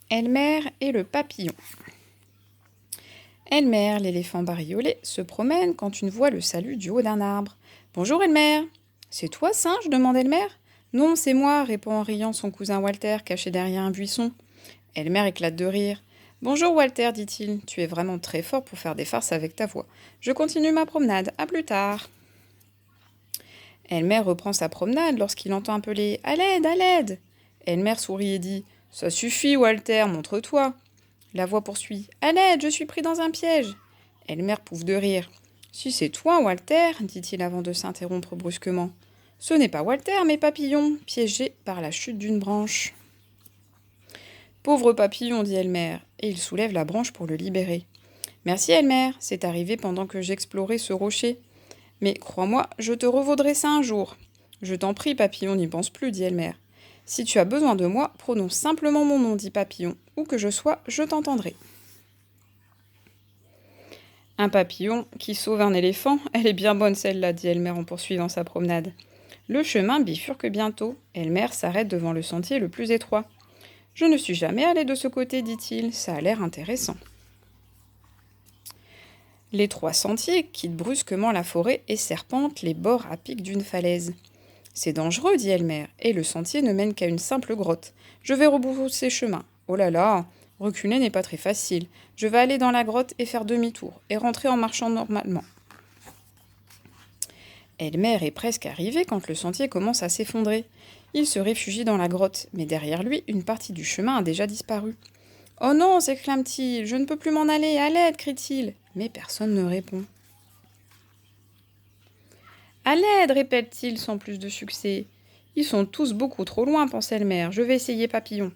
Elmer et le papillon. Elmer, l'éléphant bariolé, se promène quand une voix le salue du haut d'un arbre. « Bonjour Elmer !»« C'est toi, singe ?» demande Elmer. « Non, c'est moi !» répond en riant son cousin Walter, caché derrière un buisson. Elmer éclate de rire. « Bonjour Walter, dit-il, tu es vraiment très fort pour faire des farces avec ta voix. Je continue ma promenade, à plus tard. » Elmer reprend sa promenade lorsqu'il entend appeler « À l'aide, à l'aide !» Elmer sourit et dit « Ça suffit, Walter, montre-toi !» La voix poursuit « À l'aide, je suis pris dans un piège !» Elmer pouffe de rire. « Si c'est toi, Walter, dit-il avant de s'interrompre brusquement. Ce n'est pas Walter, mais Papillon, piégé par la chute d'une branche. » Pauvre Papillon, dit Elmer, et il soulève la branche pour le libérer. Merci, Elmer, c'est arrivé pendant que j'explorais ce rocher. Mais crois-moi, je te revaudrai ça un jour. Je t'en prie, Papillon, n'y pense plus, dit Elmer. Si tu as besoin de moi, prononce simplement mon nom, dit Papillon. Où que je sois, je t'entendrai. Un papillon qui sauve un éléphant, elle est bien bonne celle-là, dit Elmer en poursuivant sa promenade. Le chemin bifurque bientôt. Elmer s'arrête devant le sentier le plus étroit. Je ne suis jamais allé de ce côté, dit-il, ça a l'air intéressant. Les trois sentiers quittent brusquement la forêt et serpentent les bords à pic d'une falaise. C'est dangereux, dit Elmer, et le sentier ne mène qu'à une simple grotte. Je vais rebrousser chemin. Oh là là, reculer n'est pas très facile. Je vais aller dans la grotte et faire demi-tour, et rentrer en marchant normalement. Elmer est presque arrivé quand le sentier commence à s'effondrer. Il se réfugie dans la grotte, mais derrière lui, une partie du chemin a déjà disparu. « Oh non !» s'exclame-t-il, « je ne peux plus m'en aller, à l'aide !» crie-t-il. Mais personne ne répond. « À l'aide !» répète-t-il sans plus de succès. « Ils sont tous beaucoup trop loin, pense Elmer. Je vais essayer Papillon. »«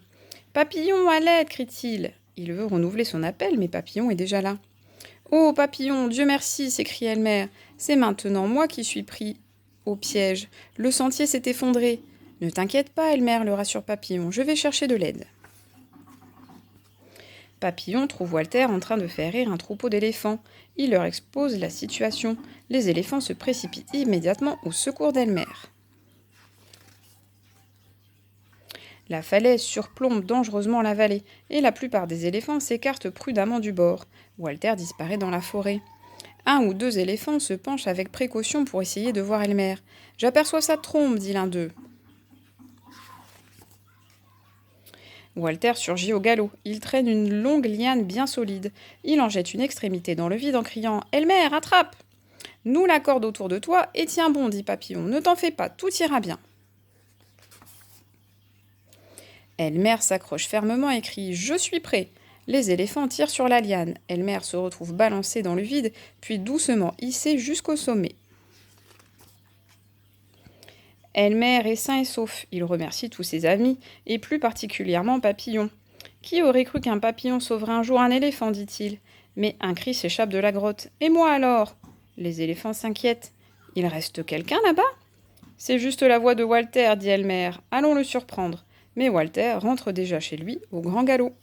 Papillon, à l'aide !» crie-t-il. Il veut renouveler son appel, mais Papillon est déjà là. « Oh, Papillon, Dieu merci !» s'écrie Elmer. « C'est maintenant moi qui suis pris au piège. Le sentier s'est effondré. »« Ne t'inquiète pas, Elmer, le rassure Papillon. Je vais chercher de l'aide. » Papillon trouve Walter en train de faire rire un troupeau d'éléphants. Il leur expose la situation. Les éléphants se précipitent immédiatement au secours d'Elmer. La falaise surplombe dangereusement la vallée, et la plupart des éléphants s'écartent prudemment du bord. Walter disparaît dans la forêt. Un ou deux éléphants se penchent avec précaution pour essayer de voir Elmer. « J'aperçois sa trompe, dit l'un d'eux. Walter surgit au galop. Il traîne une longue liane bien solide. Il en jette une extrémité dans le vide en criant « Elmer, attrape !»« Noue la corde autour de toi et tiens bon, dit Papillon. Ne t'en fais pas, tout ira bien. » Elmer s'accroche fermement et crie « Je suis prêt !» Les éléphants tirent sur la liane. Elmer se retrouve balancé dans le vide, puis doucement hissé jusqu'au sommet. Elmer est sain et sauf. Il remercie tous ses amis, et plus particulièrement Papillon. « Qui aurait cru qu'un papillon sauverait un jour un éléphant ?» dit-il. Mais un cri s'échappe de la grotte. « Et moi alors ?» Les éléphants s'inquiètent. « Il reste quelqu'un là-bas ?» « C'est juste la voix de Walter, dit Elmer. Allons le surprendre. » Mais Walter rentre déjà chez lui au grand galop.